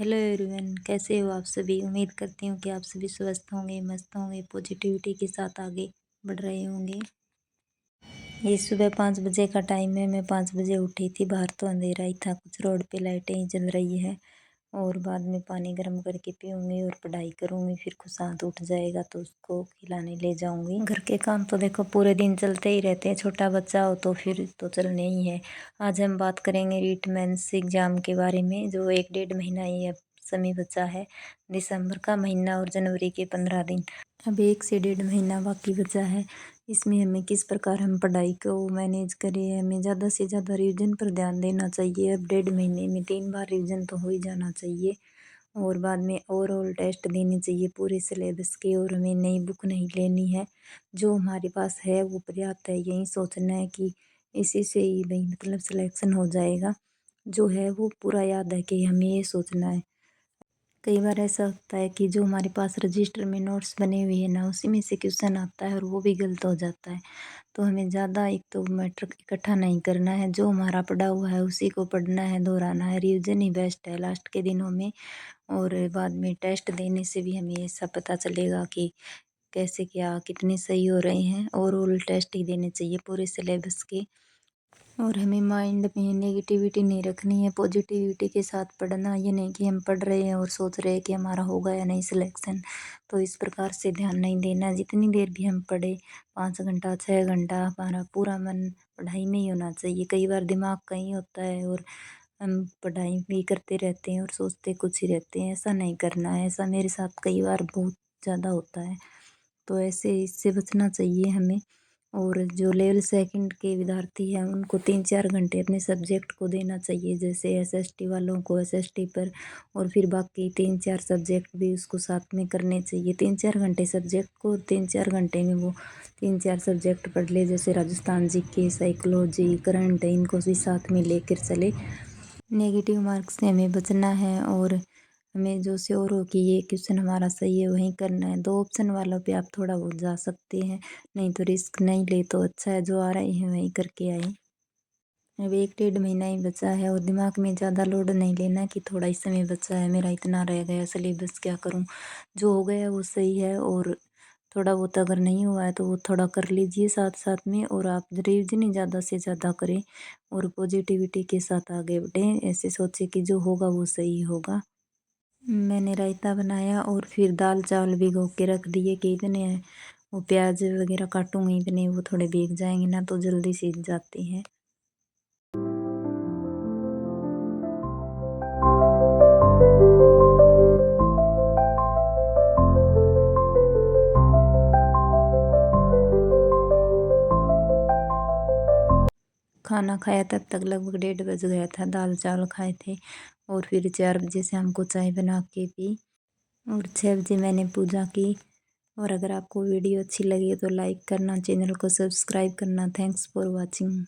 Hello everyone, कैसे हो आप सभी। उम्मीद करती हूँ कि आप सभी स्वस्थ होंगे, मस्त होंगे, पॉजिटिविटी के साथ आगे बढ़ रहे होंगे। ये सुबह 5 बजे का टाइम है। मैं 5 बजे उठी थी। बाहर तो अंधेरा ही था, कुछ रोड पे लाइटें ही जल रही है। और बाद में पानी गर्म करके पीऊँगी और पढ़ाई करूँगी। फिर खुशांत उठ जाएगा तो उसको खिलाने ले जाऊँगी। घर के काम तो देखो पूरे दिन चलते ही रहते हैं। छोटा बच्चा हो तो फिर तो चलने ही है। आज हम बात करेंगे रीट मेंस एग्ज़ाम के बारे में, जो 1 डेढ़ महीना ही अब समय बचा है। दिसंबर का महीना और जनवरी के 15 दिन। अब 1 से 1.5 महीना बाकी बचा है। इसमें हमें किस प्रकार हम पढ़ाई को मैनेज करें, हमें ज़्यादा से ज़्यादा रिवीजन पर ध्यान देना चाहिए। अब 1.5 महीने में 3 बार रिवीजन तो हो ही जाना चाहिए। और बाद में ओवरऑल टेस्ट देने चाहिए पूरे सिलेबस के। और हमें नई बुक नहीं लेनी है, जो हमारे पास है वो पर्याप्त है। यही सोचना है कि इसी से ही भाई मतलब सिलेक्शन हो जाएगा। जो है वो पूरा याद है कि हमें ये सोचना है। कई बार ऐसा होता है कि जो हमारे पास रजिस्टर में नोट्स बने हुए हैं ना, उसी में से क्वेश्चन आता है और वो भी गलत हो जाता है। तो हमें ज़्यादा एक तो मैटर इकट्ठा नहीं करना है। जो हमारा पढ़ा हुआ है उसी को पढ़ना है, दोहराना है। रिवीजन ही बेस्ट है लास्ट के दिनों में। और बाद में टेस्ट देने से भी हमें ऐसा पता चलेगा कि कैसे क्या कितने सही हो रहे हैं। ओवरऑल टेस्ट ही देने चाहिए पूरे सिलेबस के। और हमें माइंड में नेगेटिविटी नहीं रखनी है, पॉजिटिविटी के साथ पढ़ना। ये नहीं कि हम पढ़ रहे हैं और सोच रहे हैं कि हमारा होगा या नहीं सिलेक्शन, तो इस प्रकार से ध्यान नहीं देना। जितनी देर भी हम पढ़े, 5 घंटा 6 घंटा, हमारा पूरा मन पढ़ाई में ही होना चाहिए। कई बार दिमाग कहीं होता है और हम पढ़ाई भी करते रहते हैं और सोचते कुछ ही रहते हैं। ऐसा नहीं करना है। ऐसा मेरे साथ कई बार बहुत ज़्यादा होता है, तो ऐसे इससे बचना चाहिए हमें। और जो लेवल सेकंड के विद्यार्थी हैं उनको 3 4 घंटे अपने सब्जेक्ट को देना चाहिए। जैसे एसएसटी वालों को एसएसटी पर, और फिर बाकी 3 4 सब्जेक्ट भी उसको साथ में करने चाहिए। 3 4 घंटे सब्जेक्ट को, 3 4 घंटे में वो 3 4 सब्जेक्ट पढ़ ले। जैसे राजस्थान जीके, साइकोलॉजी, करंट है, इनको भी साथ में लेकर चले। नेगेटिव मार्क्स से हमें बचना है। और हमें जो श्योर हो कि ये क्वेश्चन हमारा सही है वहीं करना है। 2 ऑप्शन वालों पे आप थोड़ा बहुत जा सकते हैं, नहीं तो रिस्क नहीं ले तो अच्छा है। जो आ रहे हैं वहीं करके आए। अब 1 डेढ़ महीना ही बचा है और दिमाग में ज़्यादा लोड नहीं लेना कि थोड़ा ही समय बचा है, मेरा इतना रह गया सिलेबस, क्या करूं। जो हो गया वो सही है। और थोड़ा बहुत अगर नहीं हुआ है तो वो थोड़ा कर लीजिए साथ साथ में। और आप रिवीजन ही ज़्यादा से ज़्यादा करें और पॉजिटिविटी के साथ आगे बढ़ें। ऐसे सोचे कि जो होगा वो सही होगा। मैंने रायता बनाया और फिर दाल चावल भिगो के रख दिए कि इतने वो प्याज वगैरह काटूंगी, इतने वो थोड़े भीग जाएंगे ना तो जल्दी सीख जाते हैं। खाना खाया तब तक लगभग 1:30 बज गया था। दाल चावल खाए थे और फिर 4 बजे से हमको चाय बना के पी। और 6 बजे मैंने पूजा की। और अगर आपको वीडियो अच्छी लगी तो लाइक करना, चैनल को सब्सक्राइब करना। Thanks for watching.